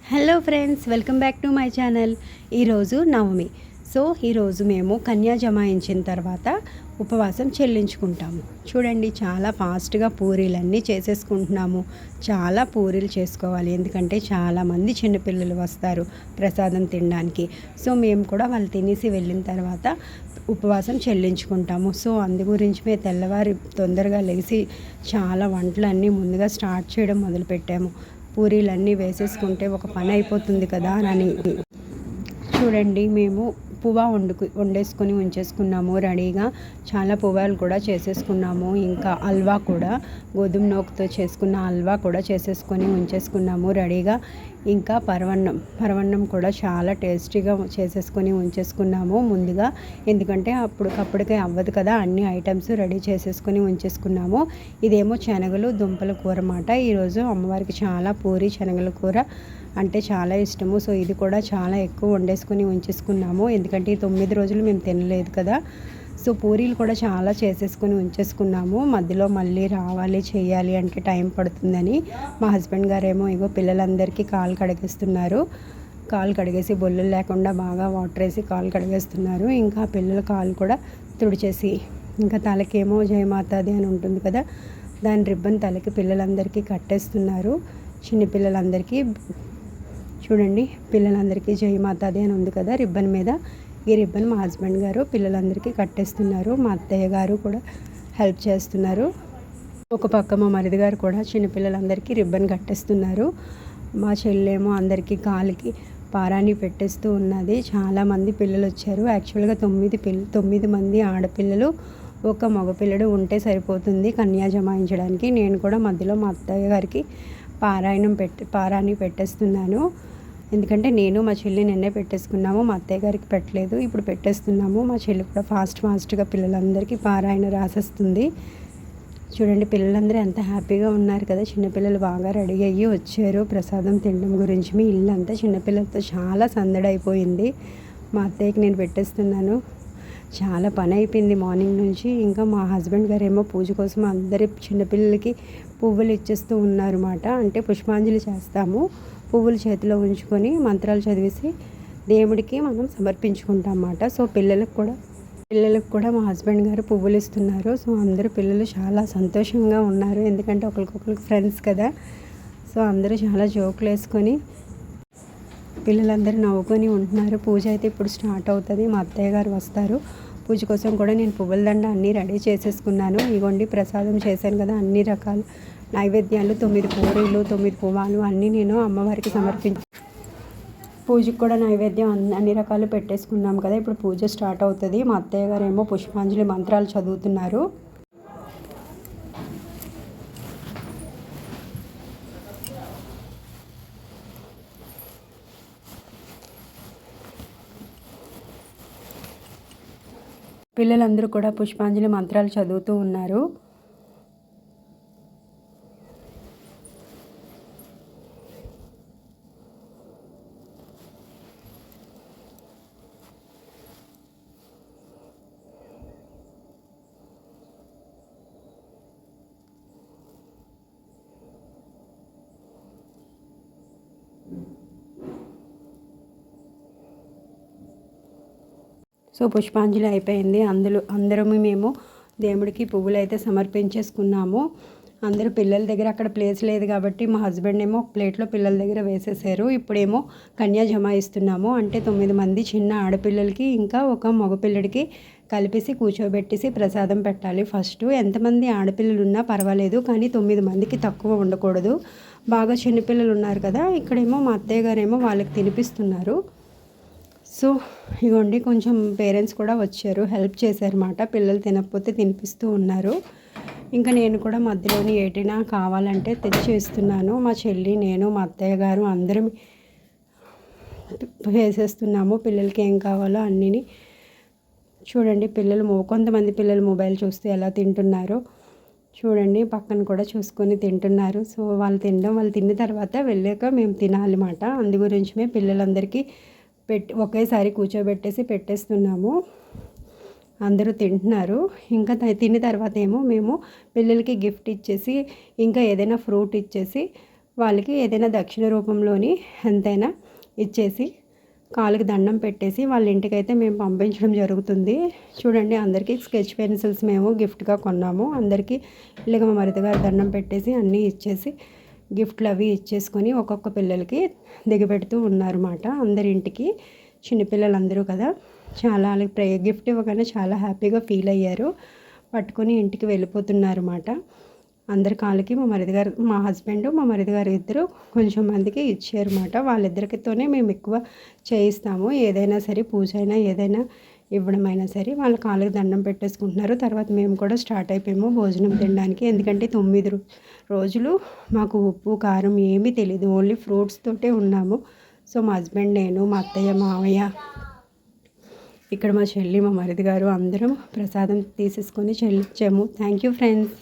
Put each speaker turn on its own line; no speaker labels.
Hello friends, welcome back to my channel. ఈరోజు Navami. So ఈరోజు మేము కన్యా జమాయించిన తర్వాత ఉపవాసం చెల్లించుకుంటాము. చూడండి, చాలా ఫాస్ట్గా పూరీలన్నీ చేసేసుకుంటున్నాము. చాలా పూరీలు చేసుకోవాలి, ఎందుకంటే చాలామంది చిన్నపిల్లలు వస్తారు ప్రసాదం తినడానికి. సో మేము కూడా వాళ్ళు తినేసి వెళ్ళిన తర్వాత ఉపవాసం చెల్లించుకుంటాము. సో అందు గురించి మేము తెల్లవారి తొందరగా లేచి చాలా వంటలన్నీ ముందుగా స్టార్ట్ చేయడం మొదలుపెట్టాము. పూరీలన్నీ వేసేసుకుంటే ఒక పని అయిపోతుంది కదా అని. చూడండి, మేము పువ్వా వండేసుకొని ఉంచేసుకున్నాము రెడీగా. చాలా పువ్వాలు కూడా చేసేసుకున్నాము. ఇంకా హల్వా కూడా, గోధుమ నూకతో చేసుకున్న హల్వా కూడా చేసేసుకొని ఉంచేసుకున్నాము రెడీగా. ఇంకా పరవన్నం కూడా చాలా టేస్టీగా చేసేసుకొని ఉంచేసుకున్నాము ముందుగా, ఎందుకంటే అప్పటికే అవ్వదు కదా. అన్ని ఐటమ్స్ రెడీ చేసేసుకొని ఉంచేసుకున్నాము. ఇదేమో శనగలు దుంపల కూర అన్నమాట. ఈరోజు అమ్మవారికి చాలా పూరి శనగల కూర అంటే చాలా ఇష్టము. సో ఇది కూడా చాలా ఎక్కువ వండేసుకొని ఉంచేసుకున్నాము, ఎందుకంటే ఈ 9 రోజులు మేము తినలేదు కదా. సో పూరీలు కూడా చాలా చేసేసుకొని ఉంచేసుకున్నాము. మధ్యలో మళ్ళీ రావాలి చేయాలి అంటే టైం పడుతుందని మా హస్బెండ్ గారేమో ఇగో పిల్లలందరికీ కాలు కడిగేస్తున్నారు. కాలు కడిగేసి బొల్లులు లేకుండా బాగా వాటర్ వేసి కాలు కడిగేస్తున్నారు. ఇంకా పిల్లల కాలు కూడా తుడిచేసి, ఇంకా తలకేమో జయమాతాది అని ఉంటుంది కదా, దాని రిబ్బన్ తలకి పిల్లలందరికీ కట్టేస్తున్నారు. చిన్నపిల్లలందరికీ చూడండి, పిల్లలందరికీ జయమాతాది అని ఉంది కదా రిబ్బన్ మీద. ఈ రిబ్బన్ మా హస్బెండ్ గారు పిల్లలందరికీ కట్టేస్తున్నారు. మా అత్తయ్య గారు కూడా హెల్ప్ చేస్తున్నారు. ఒక పక్క మా మరిది గారు కూడా చిన్నపిల్లలందరికీ రిబ్బన్ కట్టేస్తున్నారు. మా చెల్లెమో అందరికీ కాలికి పారాని పెట్టేస్తూ ఉన్నది. చాలామంది పిల్లలు వచ్చారు. యాక్చువల్గా 9 మంది ఆడపిల్లలు, ఒక మగపిల్లడు ఉంటే సరిపోతుంది కన్యా జమాయించడానికి. నేను కూడా మధ్యలో మా అత్తయ్య గారికి పారాని పెట్టేస్తున్నాను, ఎందుకంటే నేను మా చెల్లి నిన్నే పెట్టేసుకున్నాము. మా అత్తయ్య గారికి పెట్టలేదు, ఇప్పుడు పెట్టేస్తున్నాము. మా చెల్లి కూడా ఫాస్ట్గా పిల్లలందరికీ పారాయణ రాసేస్తుంది. చూడండి, పిల్లలందరూ ఎంత హ్యాపీగా ఉన్నారు కదా. చిన్నపిల్లలు బాగా రెడీ అయ్యి వచ్చారు ప్రసాదం తినడం గురించి. మీ ఇల్లంతా చిన్నపిల్లలతో చాలా సందడైపోయింది. మా అత్తయ్యకి నేను పెట్టేస్తున్నాను. చాలా పని అయిపోయింది మార్నింగ్ నుంచి. ఇంకా మా హస్బెండ్ గారు ఏమో పూజ కోసం అందరి చిన్నపిల్లలకి పువ్వులు ఇచ్చేస్తూ ఉన్నారు అన్నమాట. అంటే పుష్పాంజలి చేస్తాము, పువ్వులు చేతిలో ఉంచుకొని మంత్రాలు చదివేసి దేవుడికి మనం సమర్పించుకుంటాం అన్నమాట. సో పిల్లలకు కూడా మా హస్బెండ్ గారు పువ్వులు ఇస్తున్నారు. సో అందరూ పిల్లలు చాలా సంతోషంగా ఉన్నారు, ఎందుకంటే ఒకరికొకరికి ఫ్రెండ్స్ కదా. సో అందరూ చాలా జోకులు వేసుకొని పిల్లలందరూ నవ్వుకొని ఉంటున్నారు. పూజ అయితే ఇప్పుడు స్టార్ట్ అవుతుంది. మా అత్తయ్య గారు వస్తారు. పూజ కోసం కూడా నేను పువ్వుల దండ అన్నీ రెడీ చేసేసుకున్నాను. ఇగోండి, ప్రసాదం చేశాను కదా, అన్ని రకాల నైవేద్యాలు 9 పూరీలు 9 పువ్వాలు అన్నీ నేను అమ్మవారికి పూజకు కూడా నైవేద్యం అన్ని రకాలు పెట్టేసుకున్నాం కదా. ఇప్పుడు పూజ స్టార్ట్ అవుతుంది. మా అత్తయ్య గారు ఏమో పుష్పాంజలి మంత్రాలు చదువుతున్నారు. పిల్లలందరూ కూడా పుష్పాంజలి మంత్రాలు చదువుతూ ఉన్నారు. సో పుష్పాంజలి అయిపోయింది. అందరము మేము దేవుడికి పువ్వులు అయితే సమర్పించేసుకున్నాము. అందరూ పిల్లల దగ్గర అక్కడ ప్లేస్ లేదు కాబట్టి మా హస్బెండ్ ఏమో ఒక ప్లేట్లో పిల్లల దగ్గర వేసేసారు. ఇప్పుడేమో కన్యా జమాయిస్తున్నాము. అంటే 9 మంది చిన్న ఆడపిల్లలకి ఇంకా ఒక మగపిల్లడికి కలిపేసి కూర్చోబెట్టేసి ప్రసాదం పెట్టాలి. ఫస్ట్ ఎంతమంది ఆడపిల్లలు ఉన్నా పర్వాలేదు, కానీ 9 మందికి తక్కువ ఉండకూడదు. బాగా చిన్నపిల్లలు ఉన్నారు కదా. ఇక్కడేమో మా అత్తయ్య గారేమో వాళ్ళకి తినిపిస్తున్నారు. సో ఇగోండి, కొంచెం పేరెంట్స్ కూడా వచ్చారు, హెల్ప్ చేశారన్నమాట. పిల్లలు తినకపోతే తినిపిస్తూ ఉన్నారు. ఇంకా నేను కూడా మధ్యలోని ఏటినా కావాలంటే తెచ్చి ఇస్తున్నాను. మా చెల్లి, నేను, మా అత్తయ్య గారు అందరం వేసేస్తున్నాము పిల్లలకి ఏం కావాలో అన్నిని. చూడండి, కొంతమంది పిల్లలు మొబైల్ చూస్తూ ఎలా తింటున్నారో చూడండి. పక్కన కూడా చూసుకొని తింటున్నారు. సో వాళ్ళు తిన్న తర్వాత వెళ్ళాక మేము తినాలన్నమాట. అందు గురించి మేము పిల్లలందరికీ ఒకేసారి కూర్చోబెట్టేసి పెట్టేస్తున్నాము. అందరూ తింటున్నారు. ఇంకా తిన్న తర్వాత ఏమో మేము పిల్లలకి గిఫ్ట్ ఇచ్చేసి, ఇంకా ఏదైనా ఫ్రూట్ ఇచ్చేసి వాళ్ళకి ఏదైనా దక్షిణ రూపంలోని ఎంతైనా ఇచ్చేసి కాళ్ళకి దండం పెట్టేసి వాళ్ళ ఇంటికైతే మేము పంపించడం జరుగుతుంది. చూడండి, అందరికీ స్కెచ్ పెన్సిల్స్ మేము గిఫ్ట్గా కొన్నాము. అందరికీ ఇలాగ మా మరిది గారు దండం పెట్టేసి అన్నీ ఇచ్చేసి గిఫ్ట్లు అవి ఇచ్చేసుకొని ఒక్కొక్క పిల్లలకి దిగబెడుతూ ఉన్నారన్నమాట. అందరింటికి చిన్నపిల్లలందరూ కదా, చాలా వాళ్ళకి గిఫ్ట్ ఇవ్వగానే చాలా హ్యాపీగా ఫీల్ అయ్యారు. పట్టుకొని ఇంటికి వెళ్ళిపోతున్నారన్నమాట. అందరి కాళ్ళకి మా మరిది గారు, మా హస్బెండ్, మా మరిది గారు ఇద్దరు కొంచెం మందికి ఇచ్చారన్నమాట. వాళ్ళిద్దరికితోనే మేము ఎక్కువ చేయిస్తాము. ఏదైనా సరే, పూజ అయినా ఏదైనా ఇవ్వడమైనా సరే వాళ్ళ కాళ్ళకి దండం పెట్టేసుకుంటున్నారు. తర్వాత మేము కూడా స్టార్ట్ అయిపోయాము భోజనం తినడానికి. ఎందుకంటే 9 రోజులు మాకు ఉప్పు కారం ఏమీ తెలియదు, ఓన్లీ ఫ్రూట్స్ తోటే ఉన్నాము. సో మా హస్బెండ్, నేను, మా అత్తయ్య, మావయ్య, ఇక్కడ మా చెల్లి, మా మరిది గారు అందరం ప్రసాదం తీసేసుకొని చెల్లించాము. Thank you friends.